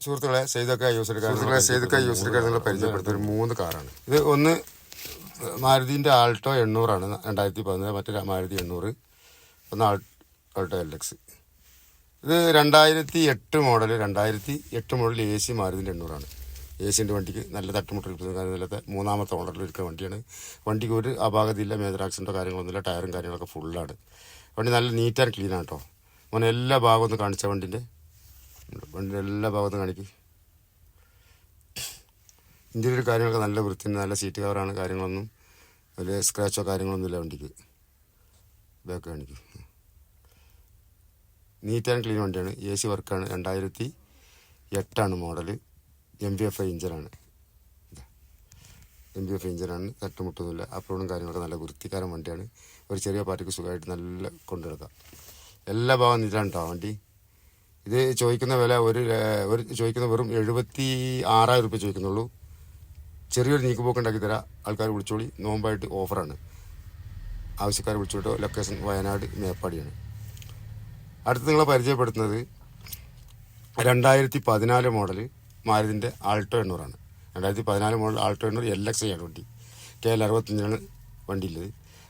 സുഹൃത്തുക്കളെ സെയ്തൊക്കെ യൂസ് എടുക്കാൻ നിങ്ങൾ പരിചയപ്പെടുത്തുന്ന ഒരു 3 കാറാണ്. ഇത് ഒന്ന് മാരുതിൻ്റെ ആൾട്ടോ 800 2011, മറ്റേ മാരുതി 800, ഒന്ന് ആൾട്ടോ LX. ഇത് 2008 മോഡൽ AC മാരുതിൻ്റെ 800. ഏഷ്യൻ്റെ വണ്ടിക്ക് നല്ല തട്ടുമുട്ടലില്ലാത്ത 3ാമത്തെ ഓണറിൽ ഇരിക്കുന്ന വണ്ടിയാണ്. വണ്ടിക്ക് ഒരു അപാകതയില്ല, മേജർ ആക്സിഡൻറ്റോ കാര്യങ്ങളൊന്നുമില്ല, ടയറും കാര്യങ്ങളൊക്കെ ഫുള്ളാണ്. വണ്ടി നല്ല നീറ്റ് ആൻഡ് ക്ലീൻ ആണ് കേട്ടോ. മോനെ എല്ലാ ഭാഗവും ഒന്ന് കാണിച്ച വണ്ടിൻ്റെ എല്ലാ ഭാഗത്തും കാണിക്കും. ഇന്ത്യയിൽ കാര്യങ്ങളൊക്കെ നല്ല വൃത്തിയുണ്ട്, നല്ല സീറ്റ് കവറാണ്, കാര്യങ്ങളൊന്നും വലിയ സ്ക്രാച്ചോ കാര്യങ്ങളൊന്നുമില്ല വണ്ടിക്ക്. ബാക്ക് കാണിക്കും. നീറ്റ് ആൻഡ് ക്ലീൻ വണ്ടിയാണ്. AC വർക്കാണ്. 2008 മോഡൽ. MPFI ഇഞ്ചറാണ്. തട്ടുമുട്ടൊന്നുമില്ല. അപ്രോണും കാര്യങ്ങളൊക്കെ നല്ല വൃത്തിക്കാരൻ വണ്ടിയാണ്. ഒരു ചെറിയ പാർട്ടിക്ക് സുഖമായിട്ട് നല്ല കൊണ്ടുനടക്കാം. എല്ലാ ഭാഗം നീറ്റാണ് കേട്ടോ വണ്ടി. ഇത് ചോദിക്കുന്ന വില ഒരു ചോദിക്കുന്ന വെറും 76,000 രൂപ ചോദിക്കുന്നുള്ളൂ. ചെറിയൊരു നീക്കുപോക്ക് ഉണ്ടാക്കി തരാം. ആൾക്കാർ വിളിച്ചോളി. നോമ്പായിട്ട് ഓഫറാണ്. ആവശ്യക്കാർ വിളിച്ചോട്ടോ. ലൊക്കേഷൻ വയനാട് മേപ്പാടിയാണ്. അടുത്ത് നിങ്ങളെ പരിചയപ്പെടുത്തുന്നത് 2014 മോഡൽ മാരുതിൻ്റെ ആൾട്ടോ 800. 2014 മോഡൽ ആൾട്ടോ 800 LX ആണ് വണ്ടി. KL 65 വണ്ടിയുള്ളത്.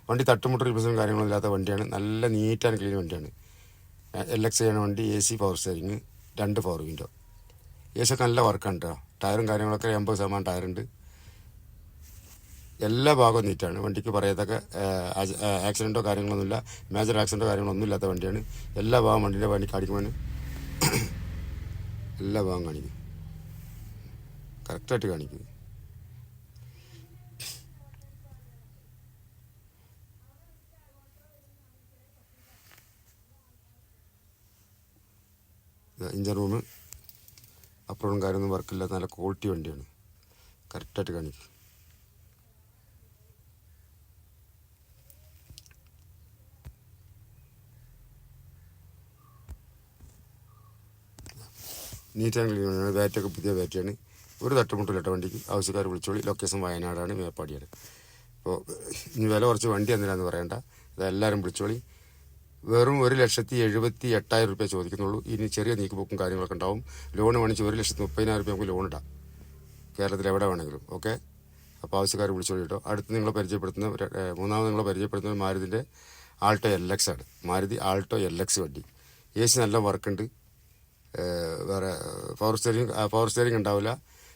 വണ്ടി തട്ടുമുട്ടൽ റിപ്പസും കാര്യങ്ങളും ഇല്ലാത്ത വണ്ടിയാണ്. നല്ല നീറ്റ് ആൻഡ് ക്ലീൻ വണ്ടിയാണ്. LX ആണ് വണ്ടി. AC power steering, 2 power window. AC ഒക്കെ നല്ല വർക്കാണ് കേട്ടോ. ടയറും കാര്യങ്ങളൊക്കെ 80% ടയറുണ്ട്. എല്ലാ ഭാഗവും നീറ്റാണ്. വണ്ടിക്ക് പറയത്തക്ക ആക്സിഡൻറ്റോ കാര്യങ്ങളൊന്നുമില്ല, മേജർ ആക്സിഡൻറ്റോ കാര്യങ്ങളൊന്നും ഇല്ലാത്ത വണ്ടിയാണ്. എല്ലാ ഭാഗം വണ്ടിൻ്റെ വണ്ടി കാണിക്കുമ്പോൾ എല്ലാ ഭാഗം കാണിക്കും, കറക്റ്റായിട്ട് കാണിക്കും. ഇഞ്ചർ റൂം അപ്പുറവും കാര്യമൊന്നും വർക്കില്ല, നല്ല ക്വാളിറ്റി വണ്ടിയാണ്, കറക്റ്റായിട്ട് കാണിക്കും. നീറ്റ് ആൻഡ് ക്ലീൻ ആണ്. ബാറ്റൊക്കെ പുതിയ ബാറ്റാണ്. ഒരു തട്ടുമുട്ടിലിട്ട വണ്ടിക്ക് ആവശ്യക്കാർ വിളിച്ചോളി. ലൊക്കേഷൻ വയനാടാണ്, മേപ്പാടിയാണ്. അപ്പോൾ ഇനി വില കുറച്ച് വണ്ടി എന്തിനാന്ന് പറയണ്ട, ഇതെല്ലാവരും വിളിച്ചോളി. വെറും 1,78,000 രൂപ ചോദിക്കുന്നുള്ളൂ. ഇനി ചെറിയ നീക്കുപോക്കും കാര്യങ്ങളൊക്കെ ഉണ്ടാവും. ലോൺ വേണിച്ച് 1,30,000 രൂപ നമുക്ക് ലോൺ ഇടാം, കേരളത്തിൽ എവിടെ വേണമെങ്കിലും. ഓക്കെ, അപ്പോൾ ആവശ്യക്കാർ വിളിച്ചോളി കേട്ടോ. അടുത്ത് നിങ്ങളെ പരിചയപ്പെടുത്തുന്നത് മാരുതിൻ്റെ ആൾട്ടോ LX ആണ്. മാരുതി ആൾട്ടോ LX വണ്ടി. AC നല്ല വർക്കുണ്ട്. വേറെ പവർ സ്റ്റിയറിംഗ് ഉണ്ടാവില്ല,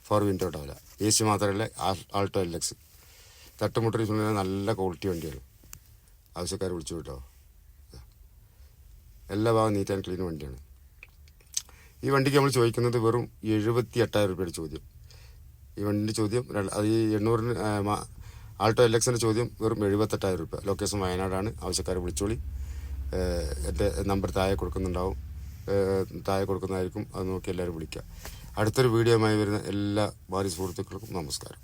4 വിൻഡോ ഉണ്ടാവില്ല. AC മാത്രമല്ല ആൾട്ടോ LX. തട്ടുമുട്ടൽ നല്ല ക്വാളിറ്റി വണ്ടിയാണ്. ആവശ്യക്കാർ വിളിച്ചു കേട്ടോ. എല്ലാ ഭാഗം നീറ്റ് ആൻഡ് ക്ലീൻ വണ്ടിയാണ്. ഈ വണ്ടിക്ക് നമ്മൾ ചോദിക്കുന്നത് വെറും 78,000 രൂപയുടെ ചോദ്യം. ഈ വണ്ടിൻ്റെ ചോദ്യം അത് ഈ 800 ആൾട്ടോ LXൻ്റെ ചോദ്യം വെറും 78,000 രൂപ. ലൊക്കേഷൻ വയനാടാണ്. ആവശ്യക്കാർ വിളിച്ചോളി. എൻ്റെ നമ്പർ താഴെ കൊടുക്കുന്നതായിരിക്കും. അത് നോക്കി എല്ലാവരും വിളിക്കുക. അടുത്തൊരു വീഡിയോയുമായി വരുന്ന എല്ലാ ഭാര്യ സുഹൃത്തുക്കൾക്കും നമസ്കാരം.